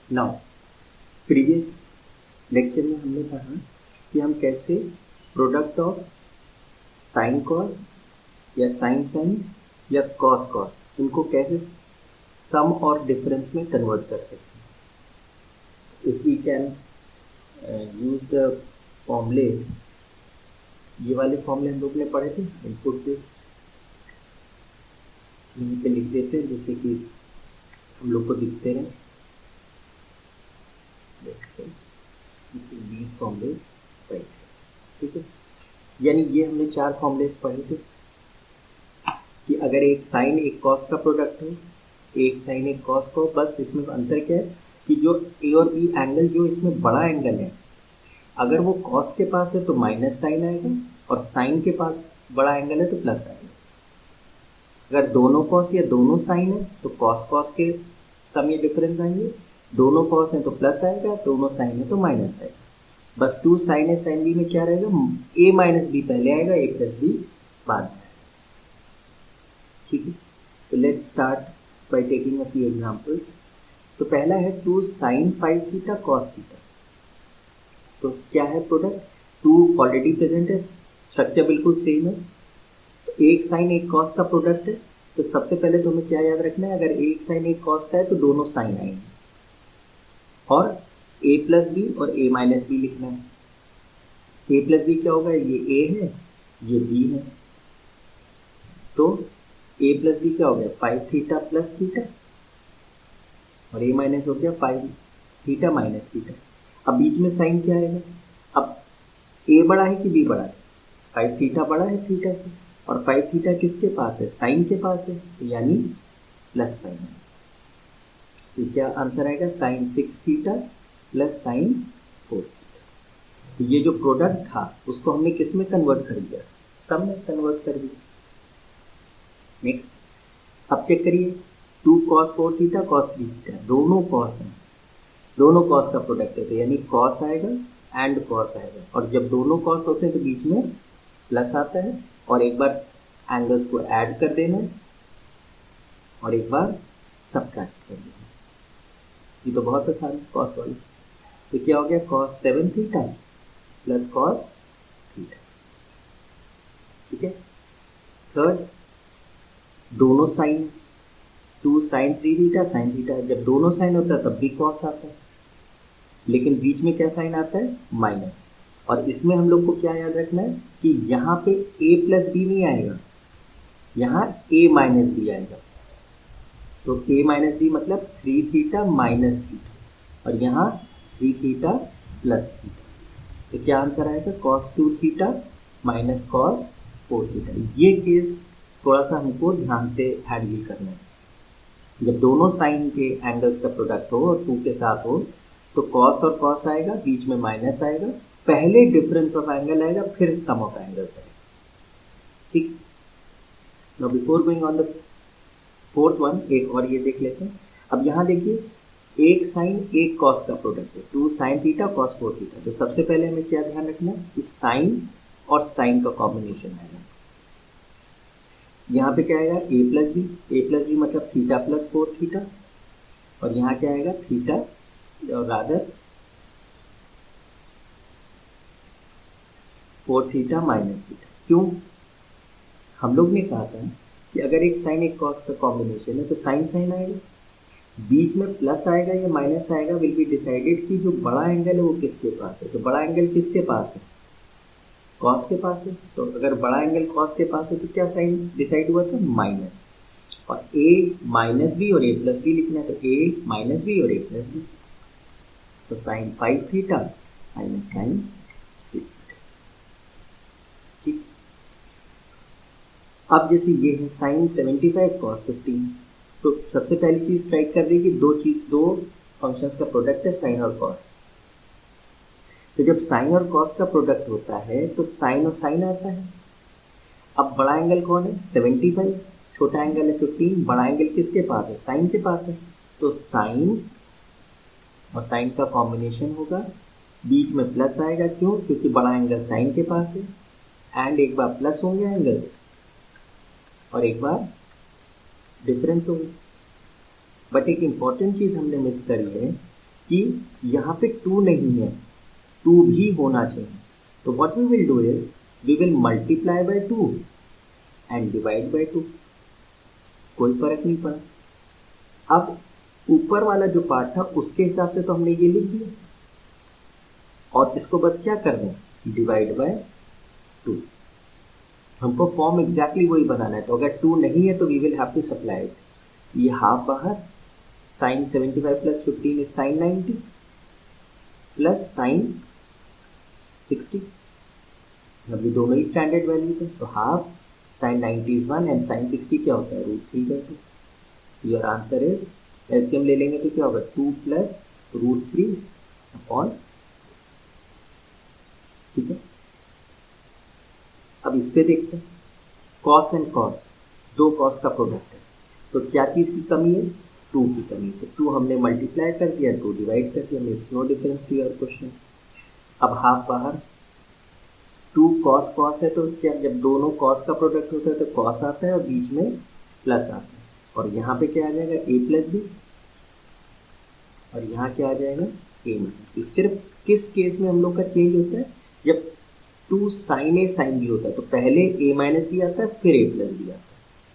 Now previous lecture में हमने पढ़ा कि हम कैसे प्रोडक्ट ऑफ साइन कॉस या साइन साइन या कॉस कॉस इनको कैसे सम और डिफरेंस में कन्वर्ट कर सकते हैं। If we can use the फॉर्मूले, ये वाले फॉर्मूले हम लोग ने पढ़े थे। इनपुट दिस यहीं पे लिख देते हैं जैसे कि हम लोग को दिखते रहे। फॉर्मूले राइट, ठीक है। यानी ये हमने 4 फॉर्मूले पढ़े थे कि अगर एक साइन एक कॉस का प्रोडक्ट हो, एक साइन एक कॉस को, बस इसमें अंतर क्या है कि जो ए और बी एंगल, जो इसमें बड़ा एंगल है, अगर वो कॉस के पास है तो माइनस साइन आएगा और साइन के पास बड़ा एंगल है तो प्लस आएगा। अगर दोनों कॉस या दोनों साइन है तो कॉस कॉस के सम या डिफरेंस आएंगे, दोनों कॉस है तो प्लस आएगा, दोनों साइन है तो माइनस आएगा। बस 2 साइन है साइन बी में क्या रहेगा, a माइनस बी पहले आएगा, a प्लस बी बाद में आएगा, ठीक है। तो let's start by taking a few examples. तो पहला है 2 साइन 5 थीटा कॉस थीटा। तो क्या है प्रोडक्ट, 2 ऑलरेडी प्रेजेंट है, स्ट्रक्चर बिल्कुल सेम है। तो एक साइन एक कॉस का प्रोडक्ट है, तो सबसे पहले तो हमें क्या याद रखना है, अगर एक साइन एक कॉस का है तो दोनों साइन आएंगे और a प्लस बी और a माइनस बी लिखना है। a प्लस बी क्या होगा, ये a है ये b है, तो a प्लस बी क्या हो गया 5 थीटा प्लस थीटा और a माइनस हो गया 5 थीटा माइनस थीटा। अब बीच में साइन क्या आएगा, अब a बड़ा है कि b बड़ा है, 5 थीटा बड़ा है थीटा से और 5 थीटा किसके पास है, साइन के पास है, तो यानी प्लस साइन है। तो क्या आंसर आएगा, sine 6 theta plus sine 4 theta. तो ये जो प्रोडक्ट था उसको हमने किस में कन्वर्ट कर दिया, सम में कन्वर्ट कर दिया। नेक्स्ट, अब चेक करिए 2 cos 4 थीटा cos 3 थीटा, दोनों कॉस हैं, दोनों कॉस का प्रोडक्ट है, तो यानी कॉस आएगा एंड कॉस आएगा, और जब दोनों कॉस होते हैं तो बीच में प्लस आता है और एक बार एंगल्स को ऐड कर देना है और एक बार सबट्रैक्ट कर देना। ये तो बहुत आसान है कॉस वाली। तो क्या हो गया, cos 7 theta plus cos theta, ठीक है। थर्ड, दोनों sine 2 sine 3 theta sine theta, जब दोनों साइन होता है तब भी कॉस आता है, लेकिन बीच में क्या साइन आता है, माइनस। और इसमें हम लोग को क्या याद रखना है कि यहाँ पे a प्लस बी नहीं आएगा, यहाँ a माइनस बी आएगा। तो a माइनस बी मतलब 3 थीटा माइनस थीटा, और यहाँ 3 थीटा प्लस थीटा। तो क्या आंसर आएगा, cos 2 theta minus cos 4 theta. ये केस थोड़ा सा हमको ध्यान से हैंडल करना है। जब दोनों साइन के एंगल्स का प्रोडक्ट हो और 2 के साथ हो तो cos और cos आएगा, बीच में माइनस आएगा, पहले डिफरेंस ऑफ एंगल आएगा फिर सम ऑफ एंगल्स आएगा, ठीक। Now before going on the fourth one, एक और ये देख लेते हैं। अब यहाँ देखिए, एक साइन एक कॉस का प्रोडक्ट है, 2 साइन थीटा कॉस 4 थीटा। तो सबसे पहले हमें क्या ध्यान रखना है कि साइन और साइन का कॉम्बिनेशन आएगा। यहाँ पे क्या आएगा, ए प्लस बी मतलब थीटा प्लस 4 थीटा, और यहाँ क्या आएगा थीटा और रादर 4 थीटा माइनस थीटा। क्यों, हम लोग ने कहा था कि अगर एक साइन एक कॉस का कॉम्बिनेशन है तो साइन साइन आएगा, बीच में प्लस आएगा या माइनस आएगा विल बी डिसाइडेड कि जो बड़ा एंगल है वो किसके पास है। तो बड़ा एंगल किसके पास है, कॉस के पास है। तो अगर बड़ा एंगल कॉस के पास है तो क्या साइन डिसाइड हुआ था, माइनस, और a माइनस बी और a प्लस बी लिखना है, तो a माइनस बी और a प्लस बी, तो sine 5 theta minus sine 6 theta, ठीक। अब जैसे ये है साइन 75 कॉस 15, तो सबसे पहली चीज स्ट्राइक कर रही है कि दो फंक्शंस का प्रोडक्ट है साइन और कॉस। तो जब साइन और कॉस का प्रोडक्ट होता है तो साइन और साइन आता है। अब बड़ा एंगल कौन है, 75, छोटा एंगल है 15, बड़ा एंगल किसके पास है, साइन के पास है। तो साइन और साइन का कॉम्बिनेशन होगा, बीच में प्लस आएगा, क्यों, क्योंकि बड़ा एंगल साइन के पास है, एंड एक बार प्लस होंगे एंगल और एक बार डिफरेंस होगी। बट एक इंपॉर्टेंट चीज हमने मिस करी है कि यहाँ पे 2 नहीं है, 2 भी होना चाहिए। तो what we will do is we will multiply by 2 and divide by 2, कोई फर्क नहीं पड़ा। अब ऊपर वाला जो पार्ट था उसके हिसाब से तो हमने ये लिख दिया, और इसको बस क्या करना है, डिवाइड बाय 2। हमको फॉर्म एग्जैक्टली वही बनाना है। तो अगर 2 नहीं है तो we will have to supply it, ये हाफ बाहर, sine 75 plus 15 is sine 90 plus sine 60, अब ये दोनों ही स्टैंडर्ड वैल्यू थे, तो half sine 90 is 1 and sine 60 क्या होता है, √3/2। योर आंसर इज, एलसीएम ले लेंगे तो क्या होगा, 2 प्लस √3 अपॉन, ठीक है। अब इस पे देखते हैं, कॉस एंड कॉस, दो कॉस का प्रोडक्ट है, तो क्या चीज़ की कमी है, 2 की कमी। तो 2 हमने मल्टीप्लाई कर दिया, 2 डिवाइड कर दिया, makes no difference to your question. अब हाफ बाहर, 2 कॉस कॉस है, तो क्या, जब दोनों कॉस का प्रोडक्ट होता है तो कॉस आता है और बीच में प्लस आता है, और यहाँ पे क्या आ जाएगा, a प्लस बी, और यहाँ क्या आ जाएगा, a माइनस बी। सिर्फ किस केस में हम लोग का चेंज होता है, जब 2 साइन ए साइन बी होता है तो पहले a माइनस बी आता है, फिर a प्लस बी आता है।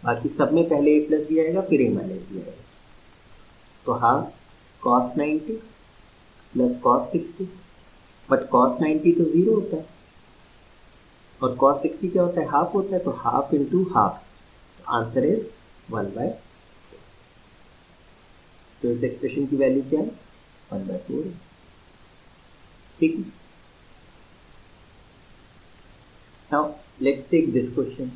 बाकी सब में पहले a प्लस बी आएगा, फिर a माइनस बी आएगा। तो half cos 90 plus cos 60, but cos 90 तो 0 होता है और कॉस 60 क्या होता है, हाफ होता है, तो half into half, answer is 1/4। तो इस एक्सप्रेशन की वैल्यू क्या है, 1/4 है, ठीक है। Now let's take this question.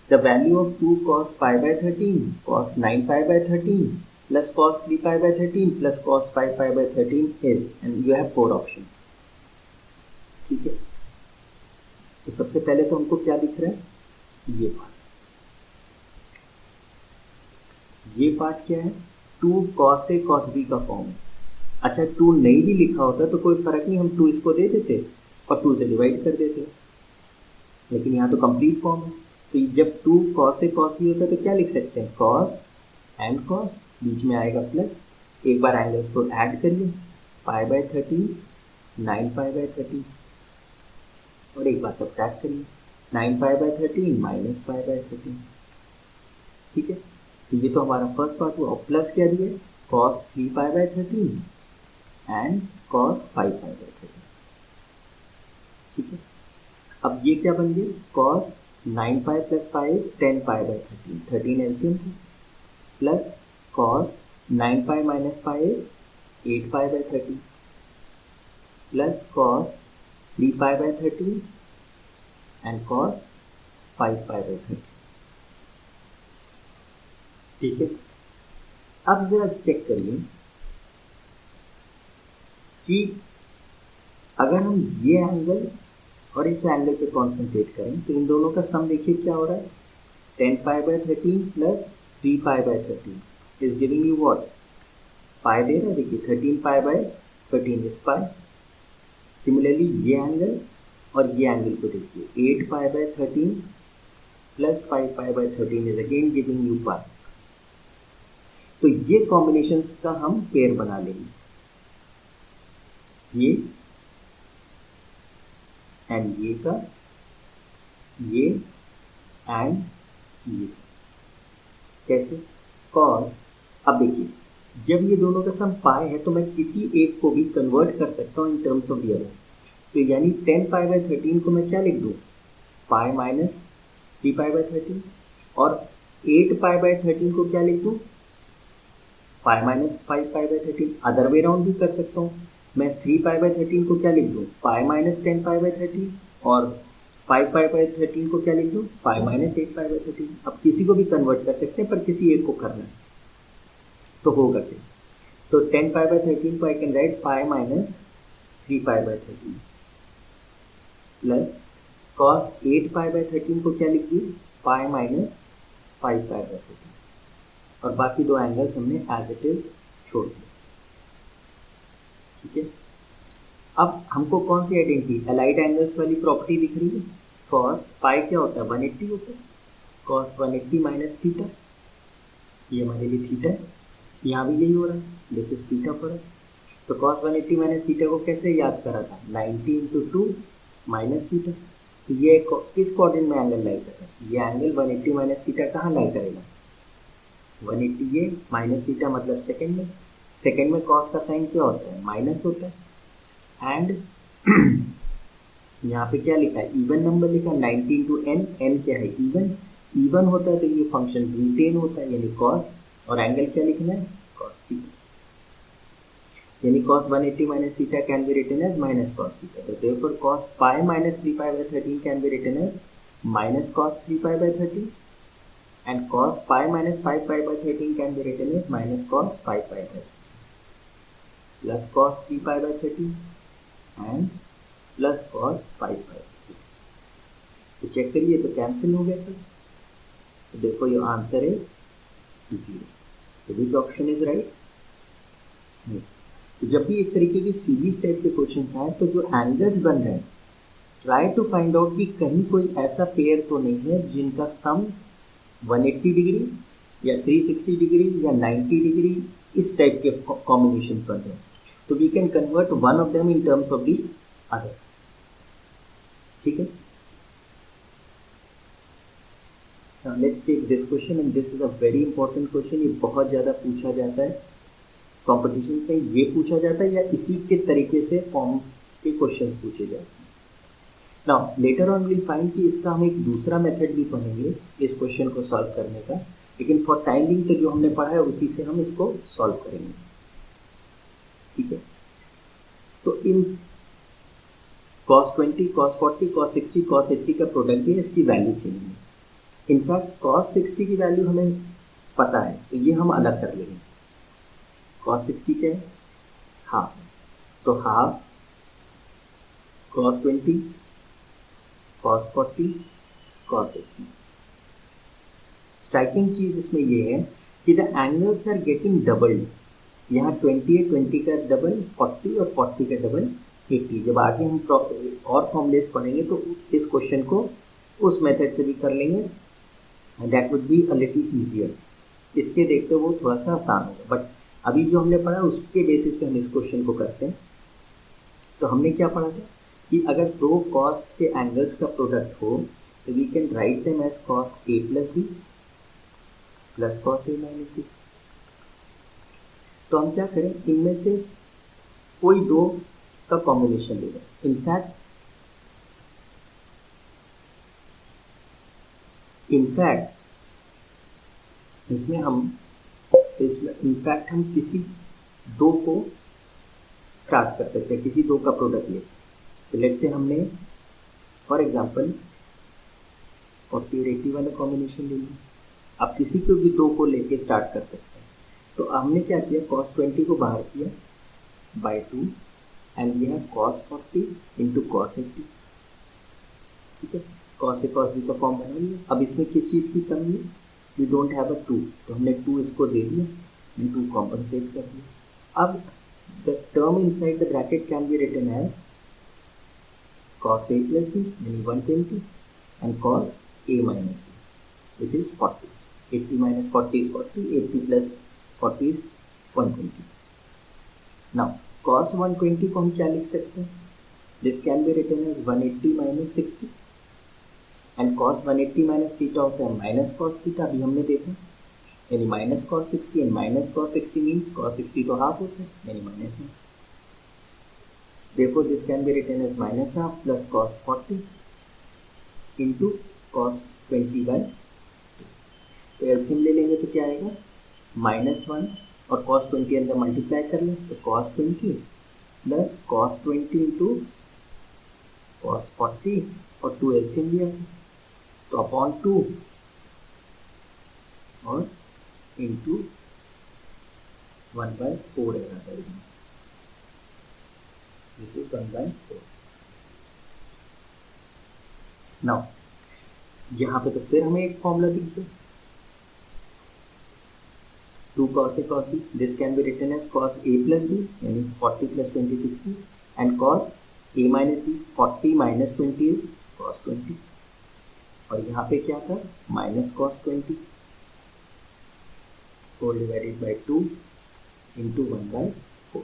The value of 2 cos pi by 13 cos 9 pi by 13 plus cos 3 pi by 13 plus cos 5 pi by 13 is, and you have 4 options, ठीक है। तो सबसे पहले तो हमको क्या दिख रहा है, ये पार्ट क्या है, 2 cos a cos b का फॉर्म है। अच्छा 2 नहीं भी लिखा होता तो कोई फर्क नहीं, हम 2 इसको दे देते और 2 से डिवाइड कर देते, लेकिन यहाँ तो कंप्लीट फॉर्म है। तो जब 2 cos a cos b होता है तो क्या लिख सकते हैं, cos एंड cos, बीच में आएगा प्लस, एक बार एंगल्स को ऐड करिए, पाई बाय 13 9 पाई बाय 13, और एक बार सब्ट्रैक्ट करिए, 9 पाई बाय 13 माइनस पाई बाय 13, ठीक है। तो ये तो हमारा फर्स्ट पार्ट हुआ, और प्लस क्या दिए, cos 3 pi by 13 and cos 5 pi by 13, ठीक है। अब ये क्या बन गया, cos 9 pi plus pi is 10 pi by 13, 13 LCM थी, plus cos 9 pi minus pi is 8 pi by 13, plus cos 3 pi by 13 and cos 5 pi by 13, ठीक है। अब जरा चेक करिए कि अगर हम ये एंगल और इस एंगल पे कॉन्सेंट्रेट करें तो इन दोनों का सम देखिए क्या हो रहा है, 10 pi by 13 plus 3 pi by 13 is giving you what, pi दे रहा है, देखिए 13 pi by 13 is pi. Similarly ये एंगल और ये एंगल को देखिए, 8 pi by 13 plus 5 pi by 13 is again giving you pi. तो ये कॉम्बिनेशन का हम पेयर बना लेंगे, ये एंड ये का, ये एंड ये, कैसे, cos, अब देखिए जब ये दोनों का सम पाई है तो मैं किसी एक को भी कन्वर्ट कर सकता हूँ इन टर्म्स ऑफ ईयर। तो यानी 10 पाई बाय 13 को मैं क्या लिख दूँ, पाई माइनस 3 पाई बाय 13, और 8 पाई बाय 13 को क्या लिख दूँ, pi minus 5 pi by 13। Other way round भी कर सकता हूँ, मैं 3 पाई बाय 13 को क्या लिख दूँ, पाई माइनस 10 पाई बाय 13, और 5 पाई बाय 13 को क्या लिख दूँ, पाई माइनस 8 पाई बाय 13। अब किसी को भी कन्वर्ट कर सकते हैं पर किसी एक को करना है तो होगा क्या, तो 10 पाई बाय 13 को I can write pi minus 3 pi by 13 plus cos 8 pi by 13 को क्या लिख दिए, पाई माइनस 5 पाई बाय 13, और बाकी दो एंगल्स हमने एज इट इज छोड़ दिए, ठीक है। अब हमको कौन सी आइडेंटिटी, अलाइड एंगल्स वाली प्रॉपर्टी दिख रही है, cos पाई क्या होता है, 180 होता है, cos 180 माइनस थीटा, ये हमारे लिए थीटा है, यहाँ भी यही हो रहा है, this is theta for us. तो cos 180 माइनस थीटा को कैसे याद करा था, 90 इंटू 2 माइनस थीटा। तो ये किस कोऑर्डिनेट में एंगल लाई करेगा, ये एंगल 180 माइनस थीटा कहाँ लाई करेगा, 180 ये माइनस थीटा मतलब सेकंड में। सेकंड में cos का साइन क्या होता है, माइनस होता है। एंड यहाँ पे क्या लिखा है, इवन नंबर लिखा है, 90 इंटू एन, एन क्या है, इवन। इवन होता है तो ये फंक्शन रिटेन होता है, यानी cos, और एंगल क्या लिखना है, cos थीटा। यानी cos 180 minus theta can be written as minus cos theta. So therefore cos pi minus 3 pi by 13 can be written as minus cos 3 pi by 13, and cos pi minus 5 pi by 13 can be written as minus cos 5 pi by 13 plus cos 3 pi by 13 and plus cos 5 pi by 13. तो check करिए तो cancel हो गया sir. तो देखो your answer is 0. तो which option is right. तो जब भी इस तरीके की सीरीज टाइप के क्वेश्चन आए तो जो एंगल्स बन रहे हैं, ट्राई टू फाइंड आउट कि कहीं कोई ऐसा पेयर तो नहीं है जिनका सम 180 डिग्री या 360 डिग्री या 90 डिग्री इस टाइप के कॉम्बिनेशन बन रहे हैं। तो we can convert one of them in terms of the other. ठीक है, let's take this question, and this is a very important question. ये बहुत ज़्यादा पूछा जाता है कॉम्पिटिशन में, ये पूछा जाता है या इसी के तरीके से फॉर्म के क्वेश्चंस पूछे जाते हैं। Now later on will find कि इसका हम एक दूसरा मेथड भी पढ़ेंगे इस क्वेश्चन को सॉल्व करने का, लेकिन फॉर टाइमिंग तो जो हमने पढ़ा है उसी से हम इसको सॉल्व करेंगे। ठीक है, तो इन cos 20, cos 40, cos 60, cos 80 का प्रोडक्ट है, इसकी वैल्यू चाहिए। इनफैक्ट cos 60 की वैल्यू हमें पता है, तो ये हम अलग कर लेंगे। cos 60 क्या है, हाफ, तो half cos 20, cos 40, cos 80। Striking चीज इसमें ये है कि the angles are getting doubled. यहाँ 20 है, 20 का डबल 40 और 40 का डबल 80। जब आगे हम और फॉर्मूलेस पढ़ेंगे तो इस क्वेश्चन को उस मेथड से भी कर लेंगे, that would be a little easier. इसके देखते वो थोड़ा सा आसान होगा, बट अभी जो हमने पढ़ा उसके बेसिस पे हम इस क्वेश्चन को करते हैं। तो हमने क्या पढ़ा था कि अगर दो कॉस के एंगल्स का प्रोडक्ट हो तो we can write them as cos a plus B plus cos a minus B. तो हम क्या करें, इनमें से कोई दो का कॉम्बिनेशन ले लें। इनफैक्ट इसमें हम किसी दो को स्टार्ट कर सकते हैं, किसी दो का प्रोडक्ट ले। तो लेट से हमने फॉर एग्जांपल 40 और 80 वाला कॉम्बिनेशन ले लिया। अब किसी को भी दो को लेके स्टार्ट कर सकते हैं। तो हमने क्या किया, cos 20 को बाहर किया बाय 2 एंड ये है cos 40 इंटू cos 80। ठीक है, cos से cos b का फॉर्म बना लिया। अब इसमें किस चीज़ की कमी है, वी डोंट हैव अ 2, तो हमने 2 इसको दे दिया, 2 कॉम्पनसेट कर दिया। अब the term inside the bracket can be written as cos a plus b यानी 120 and cos a minus b which is 40। 80 minus 40 is 40, 80 plus 40 is 120। Now cos 120 को हम क्या लिख सकते हैं, this can be written as 180 minus 60 and cos 180 minus theta होता है minus cos theta, अभी हमने देखा, यानी minus cos 60 and minus cos 60 means cos 60 तो हाफ होता है यानी माइनस है। Therefore this can be written as minus half plus cos 40 into cos 20 by 2। तो एलसीएम ले लेंगे तो क्या आएगा, -1 और cos 20 अंदर मल्टीप्लाई कर लें तो cos 20 plus cos 20 into cos 40 और 2 एलसीएम लिया तो अपॉन 2 और इंटू 1/4 रहेगा। This is 1/4। नाउ यहाँ पे तो फिर हमें एक फॉर्मूला दिख गया, 2 cos a cos b, this can be written as cos a plus b यानी 40 प्लस 20 60 and cos a minus b, 40 minus 20 is cos 20 और यहाँ पे क्या था minus cos 20 whole divided by 2 into 1/4।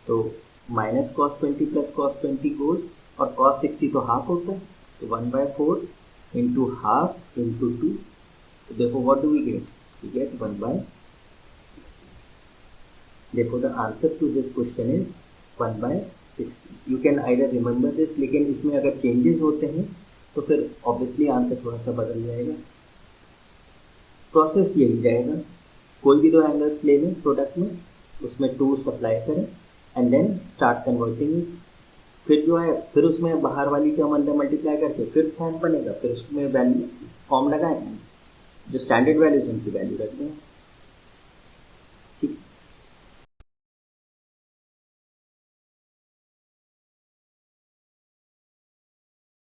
तो minus cos 20 plus cos 20 goes, और cos 60 तो हाफ होता है, तो 1/4 इंटू हाफ इंटू 2। तो देखो व्हाट डू वी गेट 1/60। देखो the answer to this question is 1/60। You can either remember this, लेकिन इसमें अगर चेंजेस होते हैं तो फिर ऑब्वियसली आंसर थोड़ा सा बदल जाएगा। प्रोसेस यही जाएगा, कोई भी दो एंगल्स ले लें प्रोडक्ट में, उसमें 2 सप्लाई करें and then start converting it. फिर जो है फिर उसमें बाहर वाली टर्म अंदर मल्टीप्लाई करके फिर फॉर्म बनेगा, फिर उसमें वैल्यू फॉर्म लगाएं, जो स्टैंडर्ड वैल्यूज उनकी वैल्यू रखते हैं।